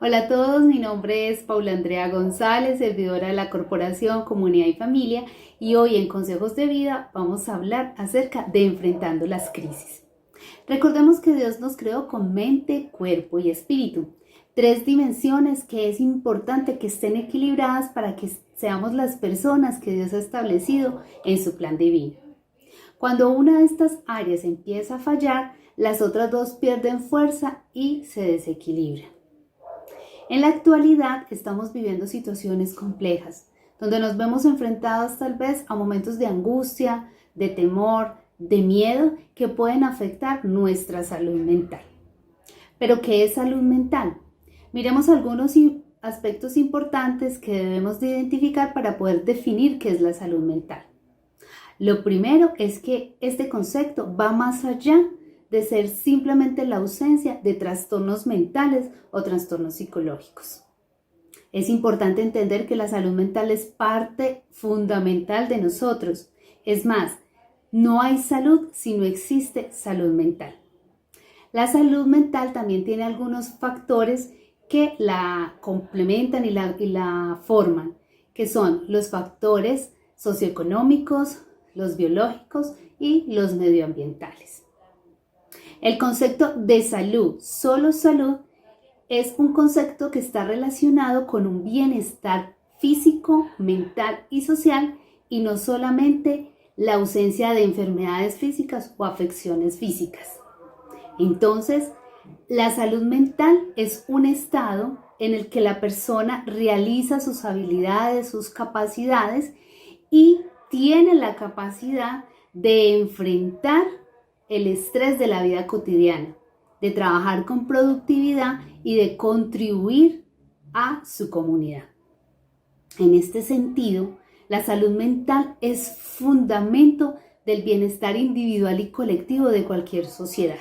Hola a todos, mi nombre es Paula Andrea González, servidora de la Corporación Comunidad y Familia, y hoy en Consejos de Vida vamos a hablar acerca de enfrentando las crisis. Recordemos que Dios nos creó con mente, cuerpo y espíritu, tres dimensiones que es importante que estén equilibradas para que seamos las personas que Dios ha establecido en su plan divino. Cuando una de estas áreas empieza a fallar, las otras dos pierden fuerza y se desequilibran. En la actualidad estamos viviendo situaciones complejas, donde nos vemos enfrentados tal vez a momentos de angustia, de temor, de miedo que pueden afectar nuestra salud mental. ¿Pero qué es salud mental? Miremos algunos aspectos importantes que debemos de identificar para poder definir qué es la salud mental. Lo primero es que este concepto va más allá de ser simplemente la ausencia de trastornos mentales o trastornos psicológicos. Es importante entender que la salud mental es parte fundamental de nosotros. Es más, no hay salud si no existe salud mental. La salud mental también tiene algunos factores que la complementan y la forman, que son los factores socioeconómicos, los biológicos y los medioambientales. El concepto de salud, solo salud, es un concepto que está relacionado con un bienestar físico, mental y social, y no solamente la ausencia de enfermedades físicas o afecciones físicas. Entonces, la salud mental es un estado en el que la persona realiza sus habilidades, sus capacidades y tiene la capacidad de enfrentar el estrés de la vida cotidiana, de trabajar con productividad y de contribuir a su comunidad. En este sentido, la salud mental es fundamento del bienestar individual y colectivo de cualquier sociedad.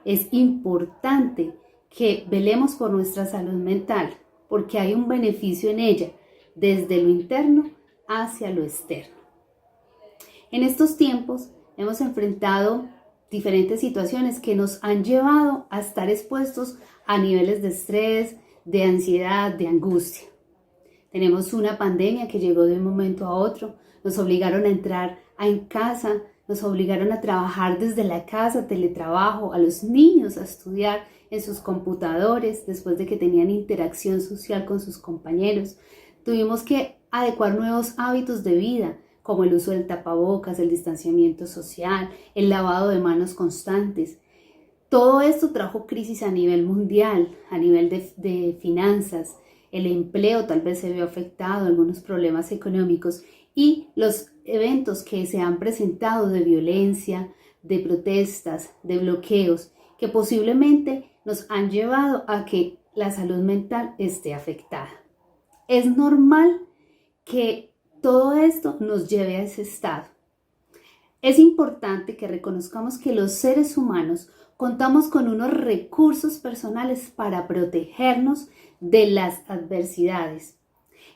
Es importante que velemos por nuestra salud mental porque hay un beneficio en ella desde lo interno hacia lo externo. En estos tiempos hemos enfrentado diferentes situaciones que nos han llevado a estar expuestos a niveles de estrés, de ansiedad, de angustia. Tenemos una pandemia que llegó de un momento a otro, nos obligaron a entrar en casa, nos obligaron a trabajar desde la casa, teletrabajo, a los niños a estudiar en sus computadores después de que tenían interacción social con sus compañeros. Tuvimos que adecuar nuevos hábitos de vida, como el uso del tapabocas, el distanciamiento social, el lavado de manos constantes. Todo esto trajo crisis a nivel mundial, a nivel de finanzas. El empleo tal vez se vio afectado, algunos problemas económicos y los eventos que se han presentado de violencia, de protestas, de bloqueos, que posiblemente nos han llevado a que la salud mental esté afectada. Es normal que todo esto nos lleve a ese estado. Es importante que reconozcamos que los seres humanos contamos con unos recursos personales para protegernos de las adversidades.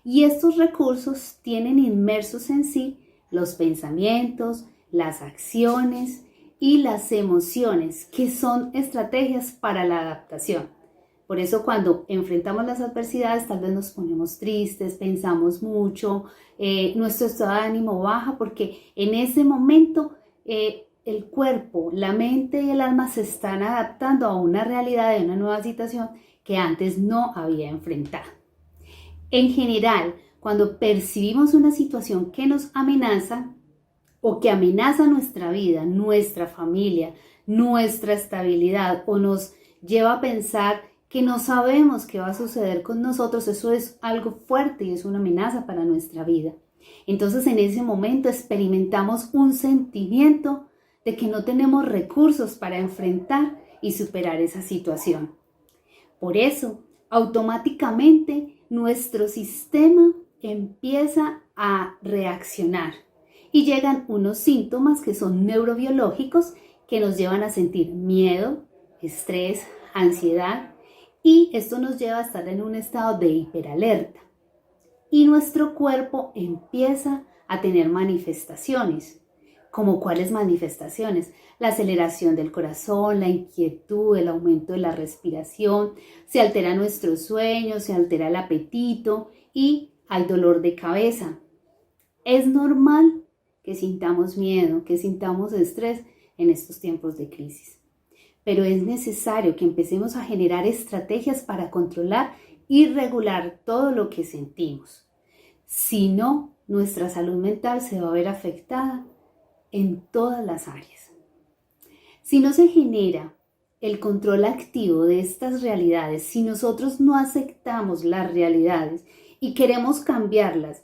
Y estos recursos tienen inmersos en sí los pensamientos, las acciones y las emociones, que son estrategias para la adaptación. Por eso cuando enfrentamos las adversidades tal vez nos ponemos tristes, pensamos mucho, nuestro estado de ánimo baja porque en ese momento el cuerpo, la mente y el alma se están adaptando a una realidad de una nueva situación que antes no había enfrentado. En general, cuando percibimos una situación que nos amenaza o que amenaza nuestra vida, nuestra familia, nuestra estabilidad o nos lleva a pensar que no sabemos qué va a suceder con nosotros, eso es algo fuerte y es una amenaza para nuestra vida. Entonces en ese momento experimentamos un sentimiento de que no tenemos recursos para enfrentar y superar esa situación. Por eso, automáticamente nuestro sistema empieza a reaccionar y llegan unos síntomas que son neurobiológicos que nos llevan a sentir miedo, estrés, ansiedad, y esto nos lleva a estar en un estado de hiperalerta. Y nuestro cuerpo empieza a tener manifestaciones ¿Como cuáles manifestaciones? La aceleración del corazón, la inquietud, el aumento de la respiración, se altera nuestro sueño, se altera el apetito y hay dolor de cabeza. Es normal que sintamos miedo, que sintamos estrés en estos tiempos de crisis. Pero es necesario que empecemos a generar estrategias para controlar y regular todo lo que sentimos. Si no, nuestra salud mental se va a ver afectada en todas las áreas. Si no se genera el control activo de estas realidades, si nosotros no aceptamos las realidades y queremos cambiarlas,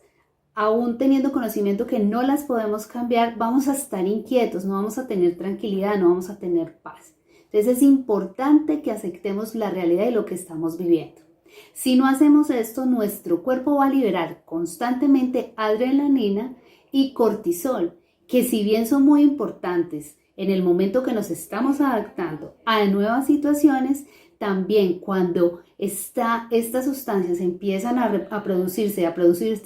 aún teniendo conocimiento que no las podemos cambiar, vamos a estar inquietos, no vamos a tener tranquilidad, no vamos a tener paz. Entonces es importante que aceptemos la realidad de lo que estamos viviendo. Si no hacemos esto, nuestro cuerpo va a liberar constantemente adrenalina y cortisol, que si bien son muy importantes en el momento que nos estamos adaptando a nuevas situaciones, también cuando estas sustancias empiezan a producirse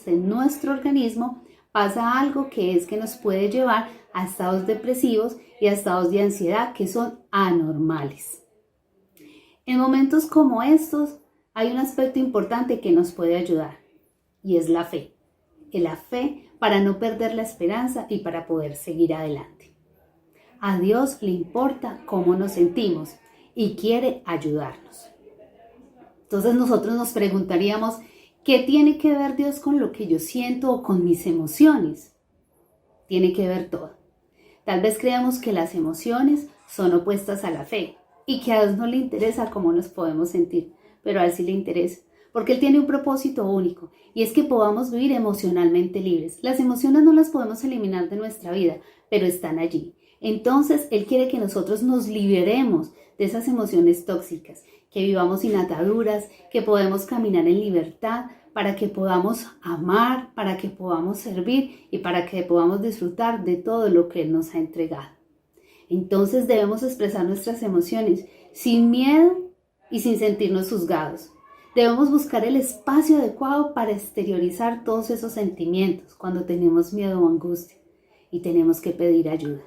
en nuestro organismo, pasa algo que es que nos puede llevar a estados depresivos y a estados de ansiedad que son anormales. En momentos como estos, hay un aspecto importante que nos puede ayudar y es la fe. La fe para no perder la esperanza y para poder seguir adelante. A Dios le importa cómo nos sentimos y quiere ayudarnos. Entonces nosotros nos preguntaríamos, ¿qué tiene que ver Dios con lo que yo siento o con mis emociones? Tiene que ver todo. Tal vez creamos que las emociones son opuestas a la fe y que a Dios no le interesa cómo nos podemos sentir, pero a Él sí le interesa, porque Él tiene un propósito único y es que podamos vivir emocionalmente libres. Las emociones no las podemos eliminar de nuestra vida, pero están allí. Entonces Él quiere que nosotros nos liberemos de esas emociones tóxicas, que vivamos sin ataduras, que podamos caminar en libertad, para que podamos amar, para que podamos servir y para que podamos disfrutar de todo lo que Él nos ha entregado. Entonces debemos expresar nuestras emociones sin miedo y sin sentirnos juzgados. Debemos buscar el espacio adecuado para exteriorizar todos esos sentimientos cuando tenemos miedo o angustia y tenemos que pedir ayuda.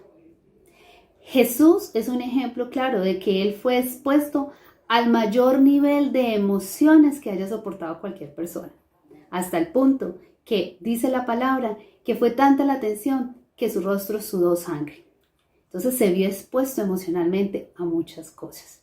Jesús es un ejemplo claro de que Él fue expuesto al mayor nivel de emociones que haya soportado cualquier persona, hasta el punto que dice la palabra que fue tanta la tensión que su rostro sudó sangre. Entonces se vio expuesto emocionalmente a muchas cosas.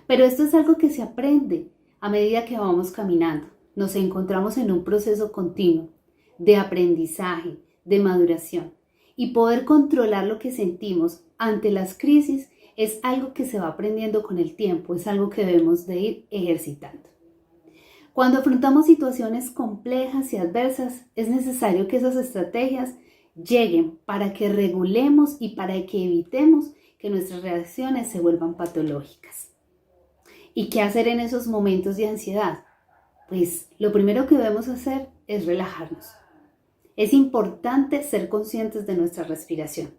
Pero esto es algo que se aprende a medida que vamos caminando. Nos encontramos en un proceso continuo de aprendizaje, de maduración. Y poder controlar lo que sentimos ante las crisis es algo que se va aprendiendo con el tiempo, es algo que debemos de ir ejercitando. Cuando afrontamos situaciones complejas y adversas, es necesario que esas estrategias lleguen para que regulemos y para que evitemos que nuestras reacciones se vuelvan patológicas. ¿Y qué hacer en esos momentos de ansiedad? Pues lo primero que debemos hacer es relajarnos. Es importante ser conscientes de nuestra respiración.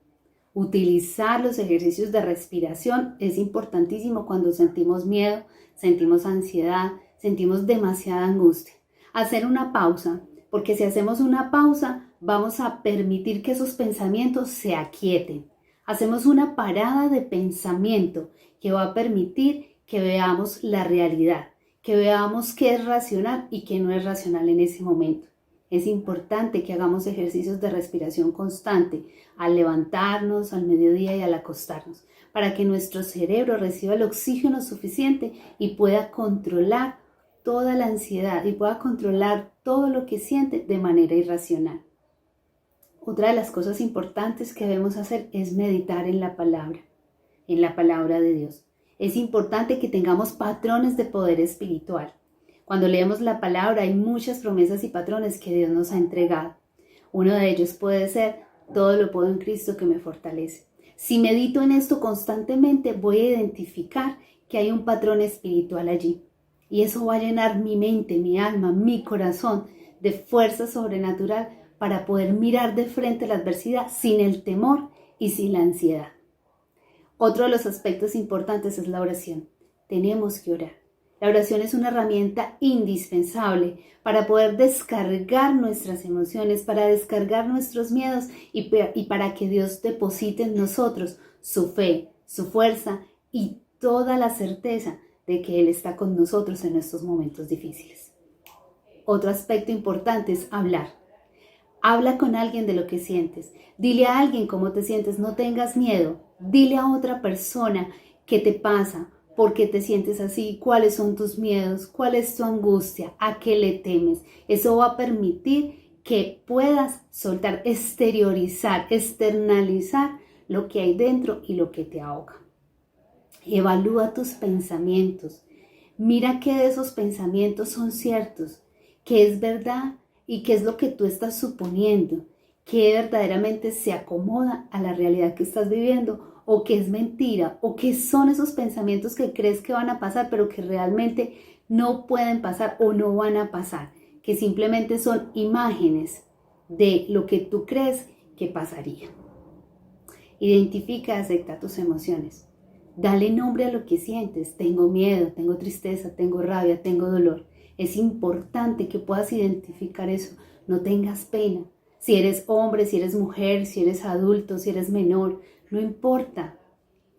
Utilizar los ejercicios de respiración es importantísimo cuando sentimos miedo, sentimos ansiedad, sentimos demasiada angustia. Hacer una pausa, porque si hacemos una pausa, vamos a permitir que esos pensamientos se aquieten. Hacemos una parada de pensamiento que va a permitir que veamos la realidad, que veamos qué es racional y qué no es racional en ese momento. Es importante que hagamos ejercicios de respiración constante al levantarnos, al mediodía y al acostarnos, para que nuestro cerebro reciba el oxígeno suficiente y pueda controlar toda la ansiedad y pueda controlar todo lo que siente de manera irracional. Otra de las cosas importantes que debemos hacer es meditar en la palabra de Dios. Es importante que tengamos patrones de poder espiritual. Cuando leemos la palabra hay muchas promesas y patrones que Dios nos ha entregado. Uno de ellos puede ser, todo lo puedo en Cristo que me fortalece. Si medito en esto constantemente, voy a identificar que hay un patrón espiritual allí. Y eso va a llenar mi mente, mi alma, mi corazón de fuerza sobrenatural para poder mirar de frente la adversidad sin el temor y sin la ansiedad. Otro de los aspectos importantes es la oración. Tenemos que orar. La oración es una herramienta indispensable para poder descargar nuestras emociones, para descargar nuestros miedos y para que Dios deposite en nosotros su fe, su fuerza y toda la certeza de que Él está con nosotros en estos momentos difíciles. Otro aspecto importante es hablar. Habla con alguien de lo que sientes. Dile a alguien cómo te sientes. No tengas miedo. Dile a otra persona qué te pasa, por qué te sientes así, cuáles son tus miedos, cuál es tu angustia, a qué le temes. Eso va a permitir que puedas soltar, exteriorizar, externalizar lo que hay dentro y lo que te ahoga. Evalúa tus pensamientos. Mira qué de esos pensamientos son ciertos, qué es verdad y qué es lo que tú estás suponiendo, qué verdaderamente se acomoda a la realidad que estás viviendo o qué es mentira o qué son esos pensamientos que crees que van a pasar pero que realmente no pueden pasar o no van a pasar, que simplemente son imágenes de lo que tú crees que pasaría. Identifica y acepta tus emociones. Dale nombre a lo que sientes. Tengo miedo, tengo tristeza, tengo rabia, tengo dolor. Es importante que puedas identificar eso. No tengas pena. Si eres hombre, si eres mujer, si eres adulto, si eres menor, no importa.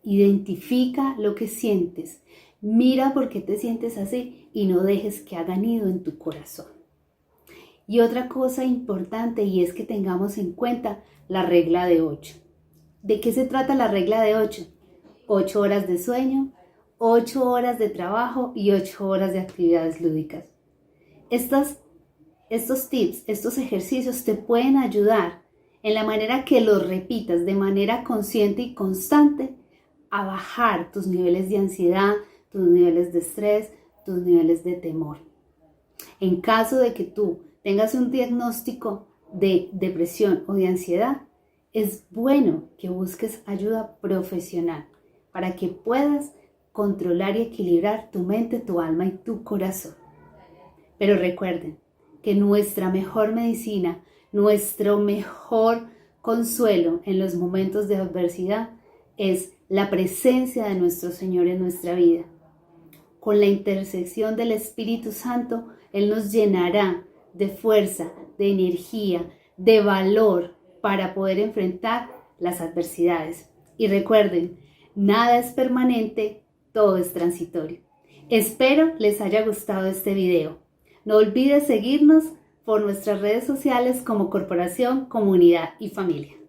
Identifica lo que sientes. Mira por qué te sientes así y no dejes que haga nido en tu corazón. Y otra cosa importante y es que tengamos en cuenta la regla de 8. ¿De qué se trata la regla de 8? 8 horas de sueño, 8 horas de trabajo y 8 horas de actividades lúdicas. Estos tips, estos ejercicios te pueden ayudar en la manera que los repitas de manera consciente y constante a bajar tus niveles de ansiedad, tus niveles de estrés, tus niveles de temor. En caso de que tú tengas un diagnóstico de depresión o de ansiedad, es bueno que busques ayuda profesional para que puedas controlar y equilibrar tu mente, tu alma y tu corazón. Pero recuerden que nuestra mejor medicina, nuestro mejor consuelo en los momentos de adversidad es la presencia de nuestro Señor en nuestra vida. Con la intersección del Espíritu Santo, Él nos llenará de fuerza, de energía, de valor para poder enfrentar las adversidades. Y recuerden, nada es permanente, todo es transitorio. Espero les haya gustado este video. No olvides seguirnos por nuestras redes sociales como Corporación, Comunidad y Familia.